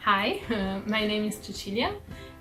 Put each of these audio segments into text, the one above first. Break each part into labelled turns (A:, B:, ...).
A: Hi, my name is Cecilia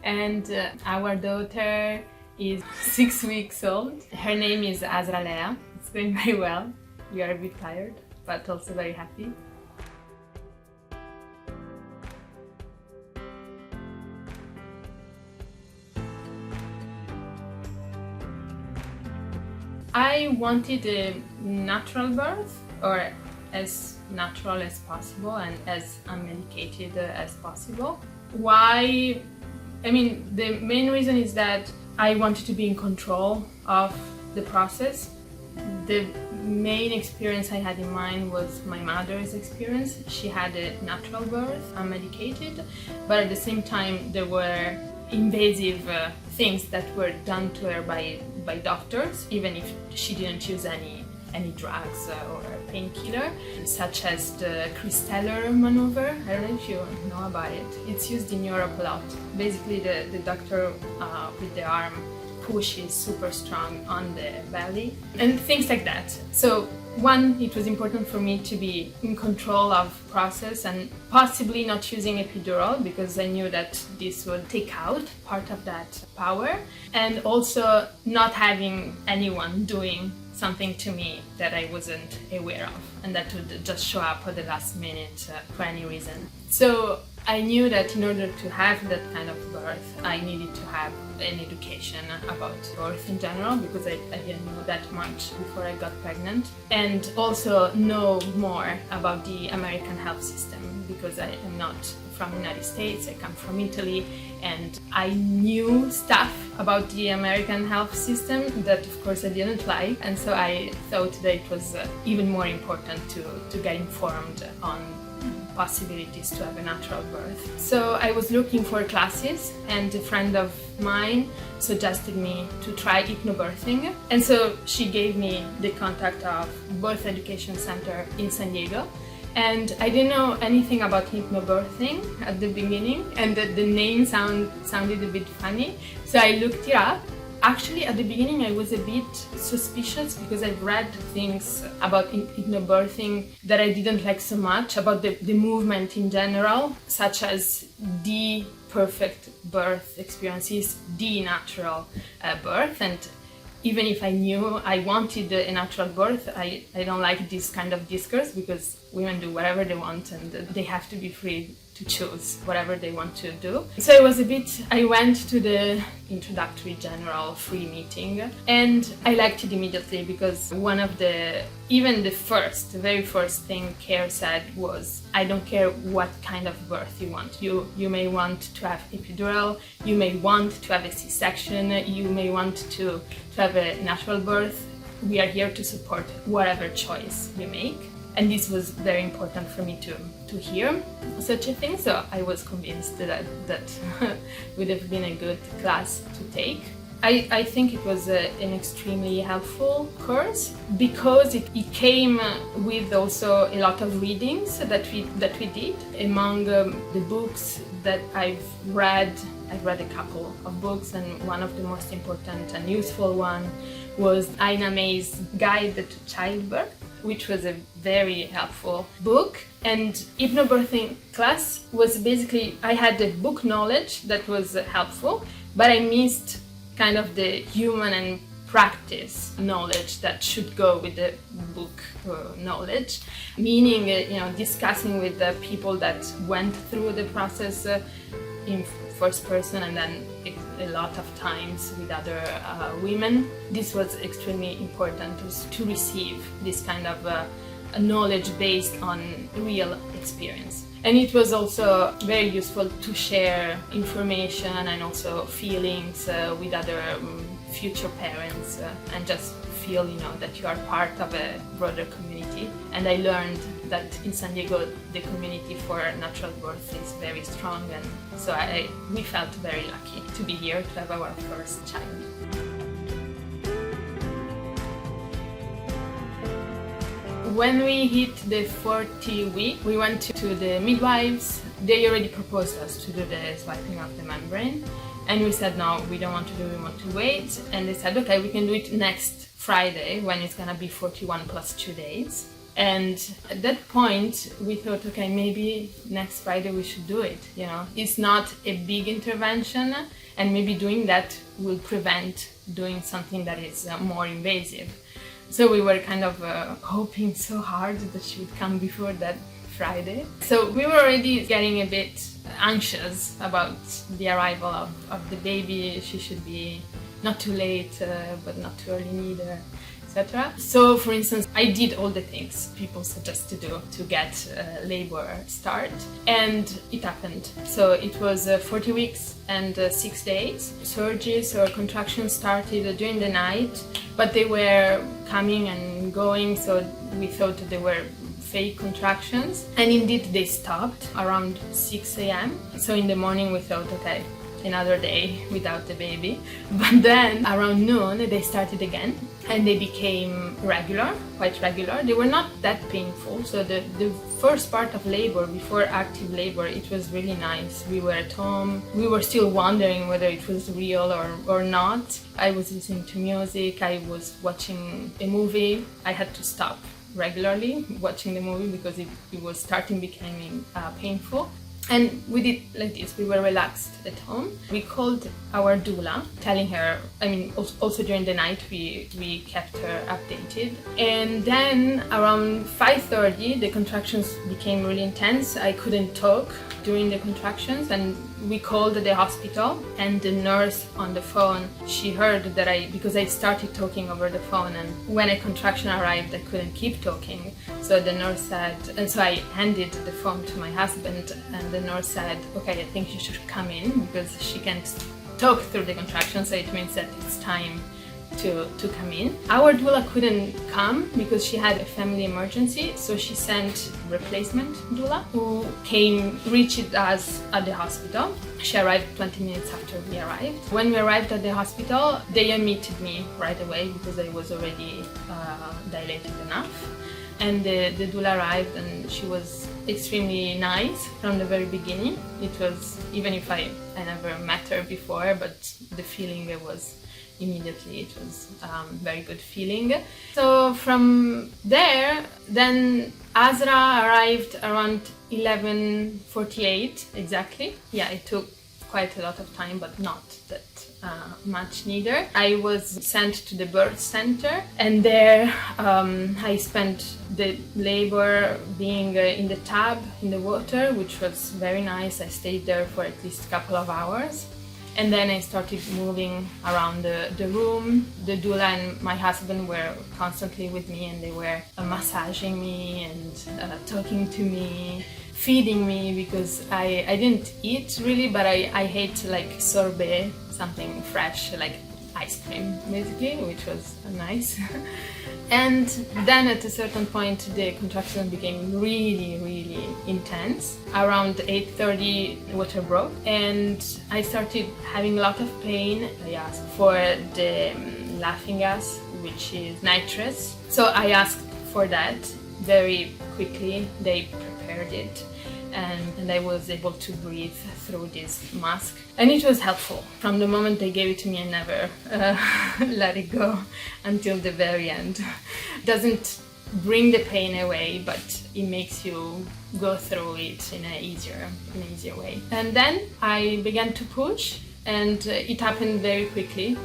A: and our daughter is 6 weeks old. Her name is Azralea. It's going very well. We are a bit tired, but also very happy. I wanted a natural birth, or as natural as possible and as unmedicated as possible. Why? I mean, the main reason is that I wanted to be in control of the process. The main experience I had in mind was my mother's experience. She had a natural birth, unmedicated, but at the same time there were invasive things that were done to her by doctors, even if she didn't use any drugs or painkiller, such as the Cristeller maneuver. I don't know if you know about it. It's used in Europe a lot. Basically, the doctor with the arm pushes super strong on the belly and things like that. So one, it was important for me to be in control of process and possibly not using epidural, because I knew that this would take out part of that power, and also not having anyone doing something to me that I wasn't aware of and that would just show up at the last minute for any reason. So I knew that in order to have that kind of birth, I needed to have an education about birth in general, because I didn't know that much before I got pregnant, and also know more about the American health system, because I am not from the United States, I come from Italy, and I knew stuff about the American health system that of course I didn't like, and so I thought that it was even more important to get informed on possibilities to have a natural birth. So I was looking for classes, and a friend of mine suggested me to try hypnobirthing, and so she gave me the contact of Birth Education Center in San Diego. And I didn't know anything about hypnobirthing at the beginning, and the name sounded a bit funny, so I looked it up. Actually, at the beginning I was a bit suspicious, because I've read things about hypnobirthing that I didn't like so much, about the movement in general, such as the perfect birth experience is the natural birth, and even if I knew I wanted a natural birth, I don't like this kind of discourse, because women do whatever they want and they have to be free to choose whatever they want to do. So I went to the introductory general free meeting, and I liked it immediately, because the very first thing Care said was, I don't care what kind of birth you want. You may want to have epidural, you may want to have a C-section, you may want to have a natural birth. We are here to support whatever choice you make. And this was very important for me to hear such a thing, so I was convinced that would have been a good class to take. I think it was an extremely helpful course, because it came with also a lot of readings that we did. Among the books that I've read a couple of books, and one of the most important and useful one was Ina May's Guide to Childbirth, which was a very helpful book. And hypnobirthing class was basically, I had the book knowledge that was helpful, but I missed kind of the human and practice knowledge that should go with the book knowledge, meaning discussing with the people that went through the process in first person, and then a lot of times with other women. This was extremely important to receive this kind of knowledge based on real experience. And it was also very useful to share information and also feelings with other future parents, and just feel that you are part of a broader community. And I learned that in San Diego the community for natural birth is very strong, and so we felt very lucky to be here to have our first child. When we hit the 40th week, we went to the midwives. They already proposed us to do the swiping of the membrane, and we said no, we don't want to do it, we want to wait. And they said okay, we can do it next Friday, when it's gonna be 41 plus 2 days. And at that point, we thought, okay, maybe next Friday we should do it. It's not a big intervention, and maybe doing that will prevent doing something that is more invasive. So we were kind of hoping so hard that she would come before that Friday. So we were already getting a bit anxious about the arrival of the baby. She should be not too late, but not too early neither, etc. So, for instance, I did all the things people suggest to do to get labor start, and it happened. So it was 40 weeks and 6 days. Surges or contractions started during the night, but they were coming and going, so we thought they were fake contractions, and indeed they stopped around 6 a.m. So in the morning we thought, okay, another day without the baby. But then around noon they started again, and they became quite regular. They were not that painful. So the first part of labor, before active labor, it was really nice. We were at home. We were still wondering whether it was real or not. I was listening to music. I was watching a movie. I had to stop regularly watching the movie because it was starting becoming painful. And we did like this. We were relaxed at home. We called our doula, telling her, also during the night we kept her updated. And then around 5:30 the contractions became really intense. I couldn't talk during the contractions, and we called the hospital, and the nurse on the phone, she heard that because I started talking over the phone, and when a contraction arrived I couldn't keep talking. So the nurse said, and so I handed the phone to my husband, and the nurse said, okay, I think you should come in because she can't talk through the contractions, so it means that it's time to come in. Our doula couldn't come because she had a family emergency, so she sent replacement doula who reached us at the hospital. She arrived 20 minutes after we arrived. When we arrived at the hospital, they admitted me right away because I was already dilated enough. And the doula arrived, and she was extremely nice from the very beginning. It was, even if I never met her before, but the feeling was immediately, it was very good feeling. So from there, then Azra arrived around 11:48 exactly. Yeah, it took quite a lot of time, but not that much neither. I was sent to the birth center, and there I spent the labor being in the tub, in the water, which was very nice. I stayed there for at least a couple of hours. And then I started moving around the room. The doula and my husband were constantly with me, and they were massaging me and talking to me, feeding me, because I didn't eat really, but I ate like sorbet, something fresh, like ice cream basically, which was nice. And then at a certain point the contractions became really, really intense. Around 8:30 the water broke, and I started having a lot of pain. I asked for the laughing gas, which is nitrous. So I asked for that very quickly. They prepared it, and I was able to breathe through this mask, and it was helpful. From the moment they gave it to me, I never let it go until the very end. It doesn't bring the pain away, but it makes you go through it in an easier way. And then I began to push, and it happened very quickly.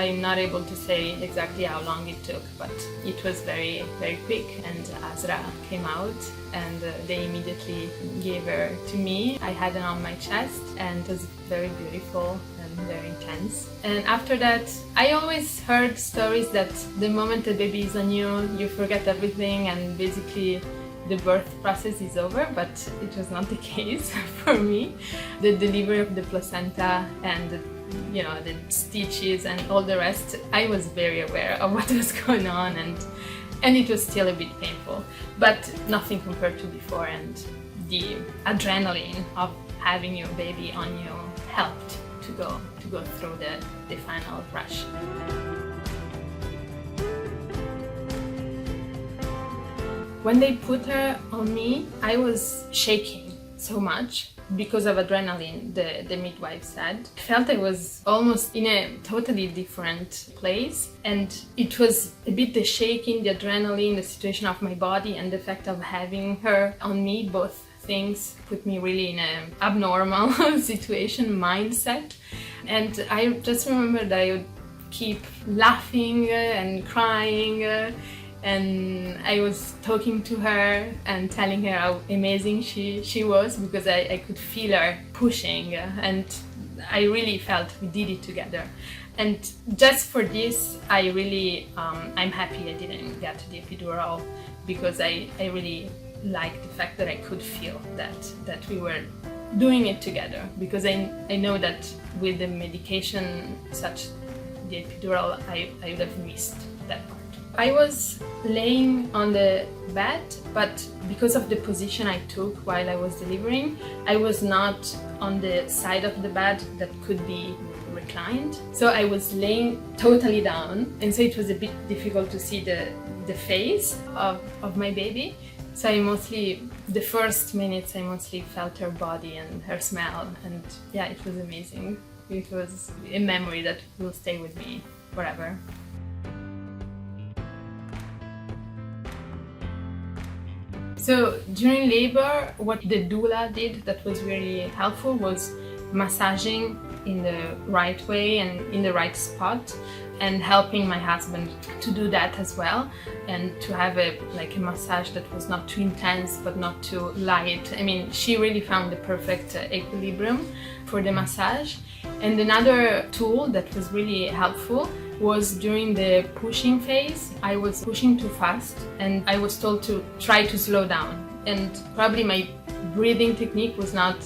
A: I'm not able to say exactly how long it took, but it was very, very quick. And Azra came out, and they immediately gave her to me. I had her on my chest, and it was very beautiful and very intense. And after that, I always heard stories that the moment the baby is on you, you forget everything, and basically the birth process is over, but it was not the case for me. The delivery of the placenta and the stitches and all the rest, I was very aware of what was going on, and it was still a bit painful, but nothing compared to before, and the adrenaline of having your baby on you helped to go through the final rush. When they put her on me, I was shaking so much. because of adrenaline, the midwife said. I felt I was almost in a totally different place, and it was a bit the shaking, the adrenaline, the situation of my body, and the fact of having her on me, both things put me really in an abnormal situation, mindset. And I just remember that I would keep laughing and crying, and I was talking to her and telling her how amazing she was, because I could feel her pushing, and I really felt we did it together. And just for this, I really, I'm happy I didn't get the epidural, because I really like the fact that I could feel that we were doing it together, because I know that with the medication such the epidural, I would have missed that part. I was laying on the bed, but because of the position I took while I was delivering, I was not on the side of the bed that could be reclined. So I was laying totally down, and so it was a bit difficult to see the face of my baby. So the first minutes, I mostly felt her body and her smell, and yeah, it was amazing. It was a memory that will stay with me forever. So during labor, what the doula did that was really helpful was massaging in the right way and in the right spot, and helping my husband to do that as well, and to have a massage that was not too intense but not too light. I mean, she really found the perfect equilibrium for the massage. And another tool that was really helpful was during the pushing phase. I was pushing too fast, and I was told to try to slow down, and probably my breathing technique was not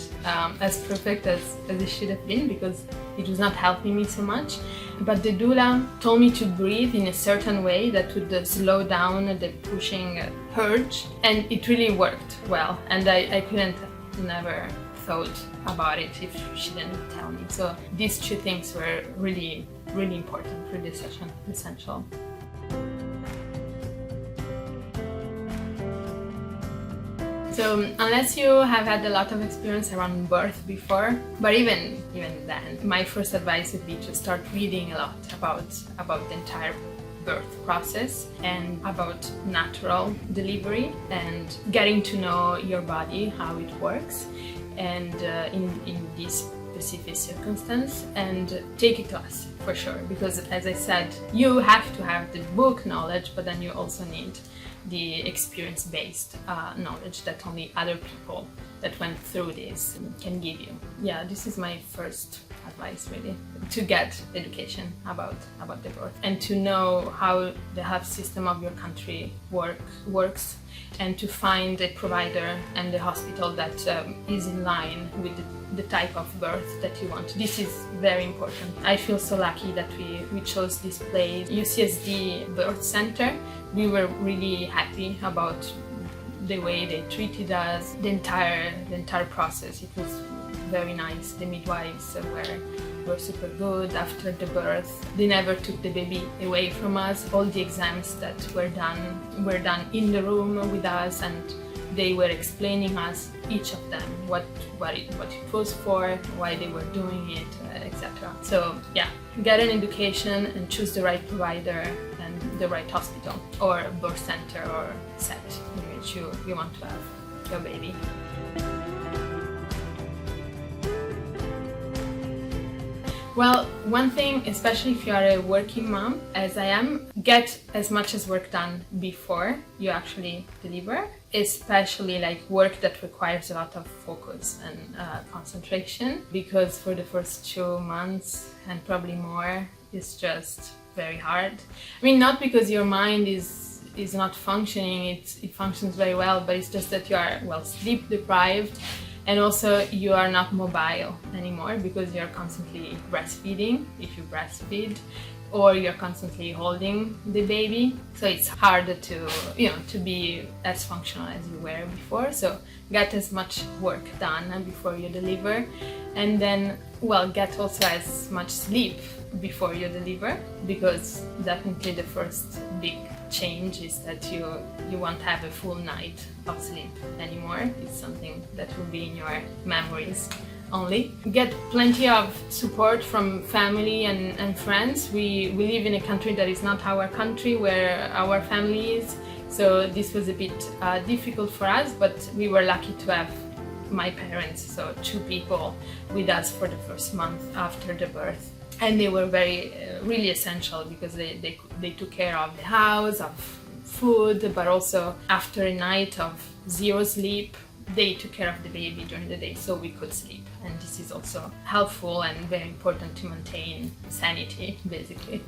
A: as perfect as it should have been, because it was not helping me so much. But the doula told me to breathe in a certain way that would slow down the pushing urge, and it really worked well, and I couldn't never thought about it if she didn't tell me. So these two things were really important for this session, essential. So unless you have had a lot of experience around birth before, but even then, my first advice would be to start reading a lot about the entire birth process and about natural delivery, and getting to know your body, how it works, and in this specific circumstance, and take a class for sure, because as I said, you have to have the book knowledge, but then you also need the experience-based knowledge that only other people that went through this can give you. Yeah, this is my first advice, really, to get education about the birth, and to know how the health system of your country works, and to find a provider and a hospital that is in line with the type of birth that you want. This is very important. I feel so lucky that we chose this place, UCSD Birth Center. We were really happy about the way they treated us, the entire process. It was very nice. The midwives were super good after the birth. They never took the baby away from us. All the exams that were done in the room with us, and they were explaining us, each of them, what it was for, why they were doing it, etc. So yeah, get an education and choose the right provider and the right hospital or birth center or set in which you want to have your baby. Well, one thing, especially if you are a working mom, as I am, get as much as work done before you actually deliver, especially work that requires a lot of focus and concentration, because for the first 2 months and probably more, it's just very hard. I mean, not because your mind is not functioning, it functions very well, but it's just that you are, sleep deprived. And also you are not mobile anymore, because you're constantly breastfeeding, if you breastfeed, or you're constantly holding the baby. So it's harder to be as functional as you were before. So get as much work done before you deliver, and then get also as much sleep before you deliver, because definitely the first big change is that you won't have a full night of sleep anymore. It's something that will be in your memories only. Get plenty of support from family and friends. We live in a country that is not our country where our family is, so this was a bit difficult for us, but we were lucky to have my parents, so 2 people with us for the first month after the birth. And they were really essential because they took care of the house, of food, but also after a night of 0 sleep, they took care of the baby during the day so we could sleep. And this is also helpful and very important to maintain sanity, basically.